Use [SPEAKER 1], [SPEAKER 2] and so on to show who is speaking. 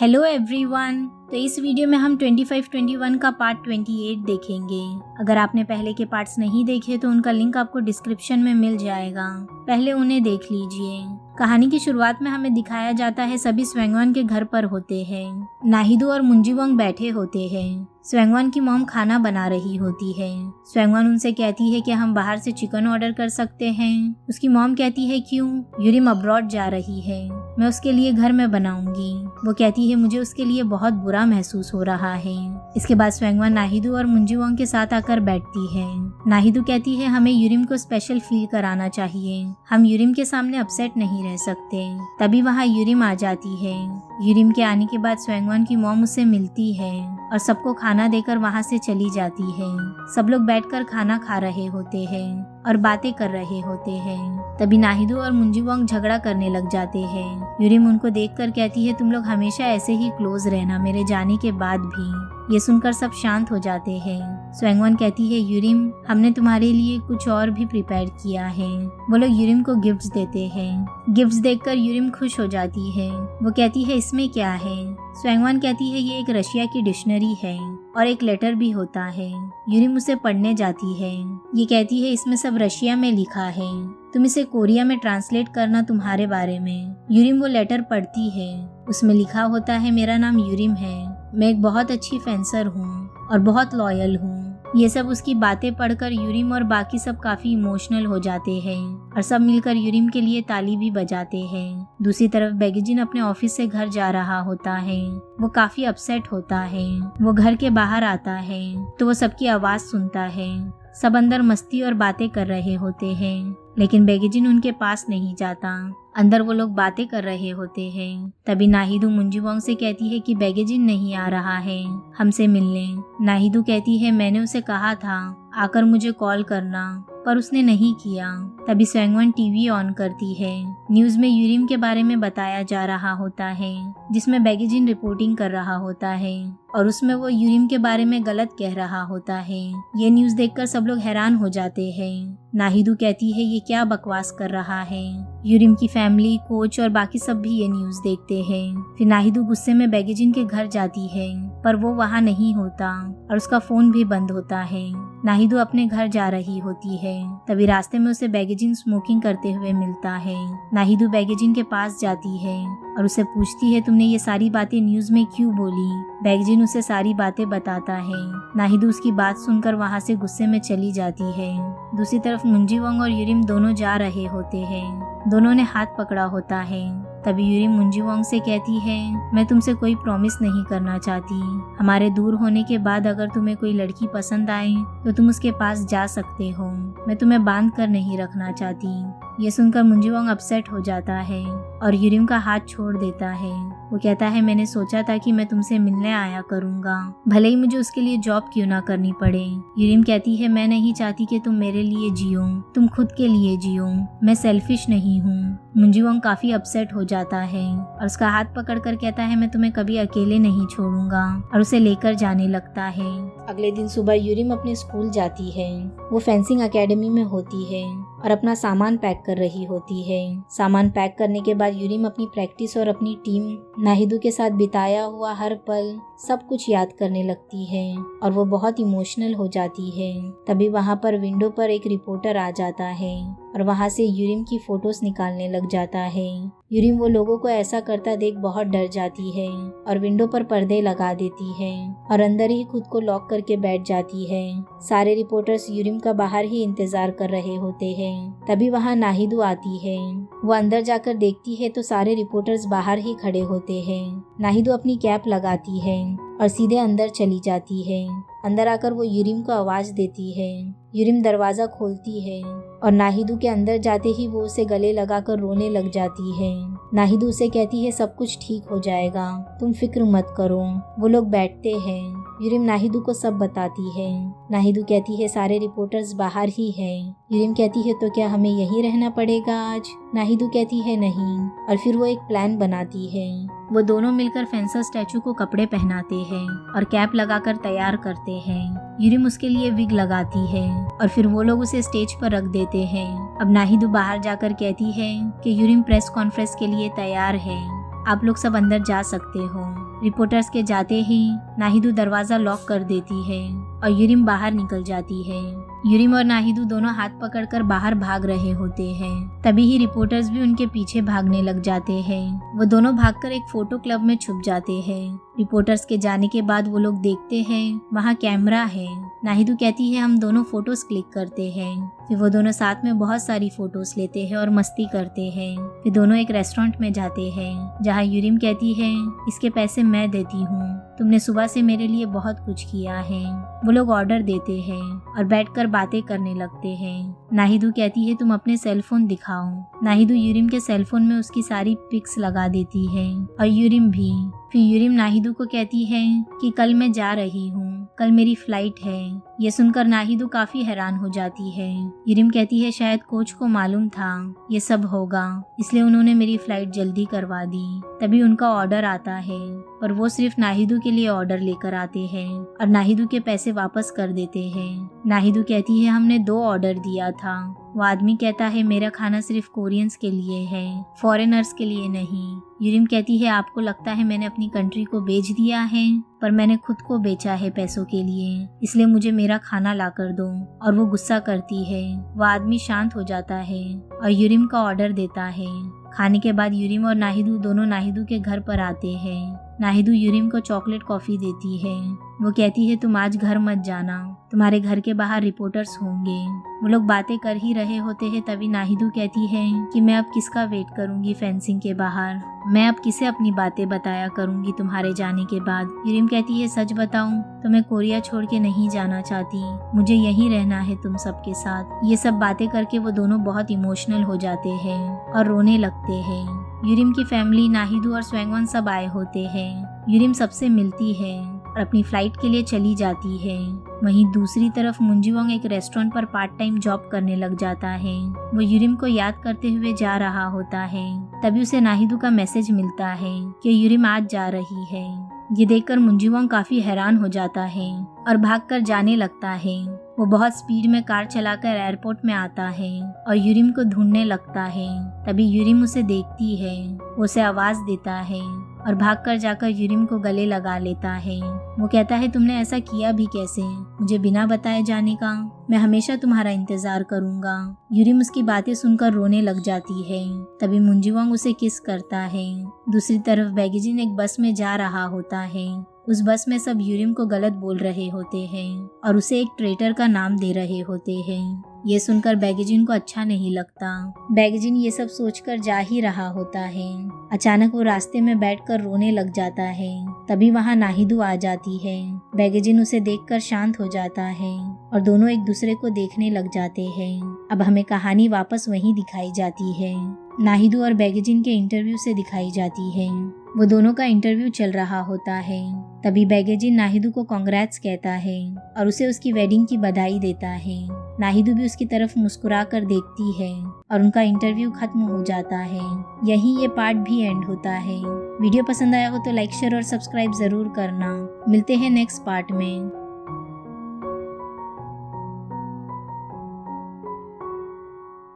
[SPEAKER 1] Hello everyone. तो इस video में हम 25-21 का पार्ट 28 देखेंगे। अगर आपने पहले के पार्ट्स नहीं देखे तो उनका लिंक आपको डिस्क्रिप्शन में मिल जाएगा, पहले उन्हें देख लीजिए। कहानी की शुरुआत में हमें दिखाया जाता है सभी स्वैंगवान के घर पर होते हैं। नाहिदो और मुंजीवोंग बैठे होते हैं। स्वैंगवान की मॉम खाना बना रही होती है। स्वैंगवान उनसे कहती है कि हम बाहर से चिकन ऑर्डर कर सकते हैं। उसकी मॉम कहती है क्यों? यूरिम अब्रॉड जा रही है, मैं उसके लिए घर में बनाऊंगी। वो कहती है मुझे उसके लिए बहुत बुरा महसूस हो रहा है। इसके बाद स्वैंगवान नाहिदो और मुंजीवोंग के साथ आकर बैठती है। नाहिदो कहती है हमें यूरिम को स्पेशल फील कराना चाहिए, हम यूरिम के सामने अपसेट नहीं रह सकते। तभी वहाँ यूरिम आ जाती है। यूरिम के आने के बाद स्वैंगवान की मॉम उससे मिलती है और सबको खाना देकर वहाँ से चली जाती है। सब लोग बैठकर खाना खा रहे होते हैं और बातें कर रहे होते हैं। तभी नाहिदो और मुंजीवोंग झगड़ा करने लग जाते हैं। यूरिम उनको देखकर कहती है तुम लोग हमेशा ऐसे ही क्लोज रहना मेरे जाने के बाद भी। ये सुनकर सब शांत हो जाते हैं। स्वैंगवान कहती है यूरिम हमने तुम्हारे लिए कुछ और भी प्रिपेयर किया है। वो लोग यूरिम को गिफ्ट्स देते हैं। गिफ्ट्स देखकर यूरिम खुश हो जाती है। वो कहती है इसमें क्या है? स्वैंगवान कहती है ये एक रशिया की डिक्शनरी है और एक लेटर भी होता है। यूरिम उसे पढ़ने जाती है। ये कहती है इसमें सब रशिया में लिखा है, तुम इसे कोरिया में ट्रांसलेट करना तुम्हारे बारे में। यूरिम वो लेटर पढ़ती है। उसमें लिखा होता है मेरा नाम यूरिम है, मैं एक बहुत अच्छी फेंसर हूँ और बहुत लॉयल हूँ। ये सब उसकी बातें पढ़कर यूरिम और बाकी सब काफी इमोशनल हो जाते हैं और सब मिलकर यूरिम के लिए ताली भी बजाते हैं। दूसरी तरफ बेगिजिन अपने ऑफिस से घर जा रहा होता है। वो काफी अपसेट होता है। वो घर के बाहर आता है तो वो सबकी आवाज सुनता है। सब अंदर मस्ती और बातें कर रहे होते हैं, लेकिन बेगिजिन उनके पास नहीं जाता। अंदर वो लोग बातें कर रहे होते हैं। तभी नाहिदो मुंजीवोंग से कहती है कि बेगिजिन नहीं आ रहा है हमसे मिलने। नाहिदो कहती है मैंने उसे कहा था आकर मुझे कॉल करना, पर उसने नहीं किया। तभी स्वैंगवान टीवी ऑन करती है। न्यूज में यूरिम के बारे में बताया जा रहा होता है, जिसमें बेगिजिन रिपोर्टिंग कर रहा होता है और उसमें वो यूरिम के बारे में गलत कह रहा होता है। ये न्यूज देखकर सब लोग हैरान हो जाते हैं। नाहिदो कहती है ये क्या बकवास कर रहा है। यूरिम की फैमिली, कोच और बाकी सब भी ये न्यूज देखते हैं। फिर नाहिदो गुस्से में बेगिजिन के घर जाती है, पर वो वहाँ नहीं होता और उसका फोन भी बंद होता है। नाहिदो अपने घर जा रही होती है। तभी रास्ते में उसे बेगिजिन स्मोकिंग करते हुए मिलता है। नाहिदो बेगिजिन के पास जाती है और उसे पूछती है तुमने ये सारी बातें न्यूज में क्यों बोली? बेगिजिन उसे सारी बातें बताता है। नाहिदो उसकी बात सुनकर वहाँ से गुस्से में चली जाती है। दूसरी तरफ मुंजीवोंग और यूरिम दोनों जा रहे होते हैं। दोनों ने हाथ पकड़ा होता है। तभी यूरिम मुंजीवोंग से कहती है मैं तुमसे कोई प्रॉमिस नहीं करना चाहती। हमारे दूर होने के बाद अगर तुम्हें कोई लड़की पसंद आए तो तुम उसके पास जा सकते हो, मैं तुम्हें बांध कर नहीं रखना चाहती। ये सुनकर मुंजीवोंग अपसेट हो जाता है और यूरिम का हाथ छोड़ देता है। वो कहता है मैंने सोचा था कि मैं तुमसे मिलने आया करूंगा, भले ही मुझे उसके लिए जॉब क्यों ना करनी पड़े। यूरिम कहती है मैं नहीं चाहती कि तुम मेरे लिए जियो, तुम खुद के लिए जियो, मैं सेल्फिश नहीं हूँ। मुंजीवोंग काफी अपसेट हो जाता है और उसका हाथ पकड़कर कहता है मैं तुम्हें कभी अकेले नहीं छोड़ूंगा और उसे लेकर जाने लगता है। अगले दिन सुबह यूरिम अपने स्कूल जाती है। वो फेंसिंग एकेडमी में होती है और अपना सामान पैक कर रही होती है। सामान पैक करने के बाद यूरिम अपनी प्रैक्टिस और अपनी टीम नाहिदो के साथ बिताया हुआ हर पल सब कुछ याद करने लगती है और वो बहुत इमोशनल हो जाती है। तभी वहाँ पर विंडो पर एक रिपोर्टर आ जाता है और वहाँ से यूरिम की फोटोज निकालने लग जाता है। यूरिम वो लोगों को ऐसा करता देख बहुत डर जाती है और विंडो पर पर्दे लगा देती है और अंदर ही खुद को लॉक करके बैठ जाती है। सारे रिपोर्टर्स यूरिम का बाहर ही इंतजार कर रहे होते हैं। तभी वहाँ नाहिदो आती है। वो अंदर जाकर देखती है तो सारे रिपोर्टर्स बाहर ही खड़े होते हैं। नाहिदो अपनी कैप लगाती है और सीधे अंदर चली जाती है। अंदर आकर वो यूरिम को आवाज देती है। यूरिम दरवाजा खोलती है और नाहिदो के अंदर जाते ही वो उसे गले लगाकर रोने लग जाती है। नाहिदो उसे कहती है सब कुछ ठीक हो जाएगा, तुम फिक्र मत करो। वो लोग बैठते हैं। यूरिम नाहिदो को सब बताती है। नाहिदो कहती है सारे रिपोर्टर्स बाहर ही हैं। यूरिम कहती है तो क्या हमें यहीं रहना पड़ेगा आज? नाहिदो कहती है नहीं और फिर वो एक प्लान बनाती है। वो दोनों मिलकर फेंसर स्टैचू को कपड़े पहनाते हैं और कैप लगाकर तैयार करते हैं। यूरिम उसके लिए विग लगाती है और फिर वो लोग उसे स्टेज पर रख देते हैं। अब नाहिदो बाहर जाकर कहती है कि यूरिम प्रेस कॉन्फ्रेंस के लिए तैयार है, आप लोग सब अंदर जा सकते हो। रिपोर्टर्स के जाते ही नाहिदू दरवाजा लॉक कर देती है और यूरिम बाहर निकल जाती है। यूरिम और नाहिदू दोनों हाथ पकड़कर बाहर भाग रहे होते हैं। तभी ही रिपोर्टर्स भी उनके पीछे भागने लग जाते हैं। वो दोनों भागकर एक फोटो क्लब में छुप जाते हैं। रिपोर्टर्स के जाने के बाद वो लोग देखते हैं वहाँ कैमरा है। नाहिदू कहती है हम दोनों फोटोज क्लिक करते हैं। फिर वो दोनों साथ में बहुत सारी फोटोज लेते हैं और मस्ती करते हैं। फिर दोनों एक रेस्टोरेंट में जाते हैं जहाँ यूरिम कहती है इसके पैसे मैं देती हूँ, तुमने सुबह से मेरे लिए बहुत कुछ किया है। वो लोग ऑर्डर देते हैं और बैठकर बातें करने लगते हैं। नाहिदू कहती है तुम अपने सेलफोन दिखाओ। नाहिदू यूरिम के सेलफोन में उसकी सारी पिक्स लगा देती है और यूरिम भी। फिर यूरिम नाहिदू को कहती है कि कल मैं जा रही हूँ, कल मेरी फ्लाइट है। ये सुनकर नाहिदू काफी हैरान हो जाती है। यूरिम कहती है शायद कोच को मालूम था ये सब होगा, इसलिए उन्होंने मेरी फ्लाइट जल्दी करवा दी। तभी उनका ऑर्डर आता है और वो सिर्फ नाहिदू के लिए ऑर्डर लेकर आते हैं और नाहिदू के पैसे वापस कर देते हैं। नाहिदू कहती है हमने 2 ऑर्डर दिया था। वो आदमी कहता है मेरा खाना सिर्फ कोरियंस के लिए है, फॉरेनर्स के लिए नहीं। यूरिम कहती है आपको लगता है मैंने अपनी कंट्री को बेच दिया है, पर मैंने खुद को बेचा है पैसों के लिए, इसलिए मुझे मेरा खाना ला कर दो। और वो गुस्सा करती है। वो आदमी शांत हो जाता है और यूरिम का ऑर्डर देता है। खाने के बाद यूरिम और नाहिदू दोनों नाहिदू के घर पर आते हैं। नाहिदू यूरिम को चॉकलेट कॉफी देती है। वो कहती है तुम आज घर मत जाना, तुम्हारे घर के बाहर रिपोर्टर्स होंगे। वो लोग बातें कर ही रहे होते हैं तभी नाहिदू कहती है कि मैं अब किसका वेट करूंगी फेंसिंग के बाहर, मैं अब किसे अपनी बातें बताया करूंगी तुम्हारे जाने के बाद। यूरिम कहती है सच बताऊं तो मैं कोरिया छोड़ के नहीं जाना चाहती, मुझे यहीं रहना है तुम सबके साथ। ये सब बातें करके वो दोनों बहुत इमोशनल हो जाते हैं और रोने लगते हैं। यूरिम की फैमिली नाहिदू और स्वैंगवन सब आए होते हैं। यूरिम सबसे मिलती है और अपनी फ्लाइट के लिए चली जाती है। वहीं दूसरी तरफ मुंजीवोंग एक रेस्टोरेंट पर पार्ट टाइम जॉब करने लग जाता है। वो यूरिम को याद करते हुए जा रहा होता है। तभी उसे नाहिदू का मैसेज मिलता है कि यूरिम आज जा रही है। ये देखकर मुंजीवोंग काफी हैरान हो जाता है और भागकर जाने लगता है। वो बहुत स्पीड में कार चलाकर एयरपोर्ट में आता है और यूरिम को ढूंढने लगता है। तभी यूरिम उसे देखती है, वो उसे आवाज देता है और भागकर जाकर यूरिम को गले लगा लेता है। वो कहता है तुमने ऐसा किया भी कैसे, मुझे बिना बताए जाने का, मैं हमेशा तुम्हारा इंतजार करूंगा। यूरिम उसकी बातें सुनकर रोने लग जाती है। तभी मुंजीवोंग उसे किस करता है। दूसरी तरफ बैगेजिन एक बस में जा रहा होता है। उस बस में सब यूरिम को गलत बोल रहे होते हैं और उसे एक ट्रेटर का नाम दे रहे होते हैं। ये सुनकर बैगेजिन को अच्छा नहीं लगता। बैगेजिन ये सब सोचकर जा ही रहा होता है। अचानक वो रास्ते में बैठकर रोने लग जाता है। तभी वहाँ नाहिदू आ जाती है। बैगेजिन उसे देखकर शांत हो जाता है और दोनों एक दूसरे को देखने लग जाते हैं। अब हमें कहानी वापस वहीं दिखाई जाती है। नाहिदू और बैगेजिन के इंटरव्यू से दिखाई जाती है। वो दोनों का इंटरव्यू चल रहा होता है। तभी बैगेजिन नाहिदू को कांग्रेट्स कहता है और उसे उसकी वेडिंग की बधाई देता है। नाहिदू भी उसकी तरफ मुस्कुरा कर देखती है और उनका इंटरव्यू खत्म हो जाता है। यहीं ये पार्ट भी एंड होता है। वीडियो पसंद आया हो तो लाइक शेयर और सब्सक्राइब जरूर करना। मिलते हैं नेक्स्ट पार्ट में।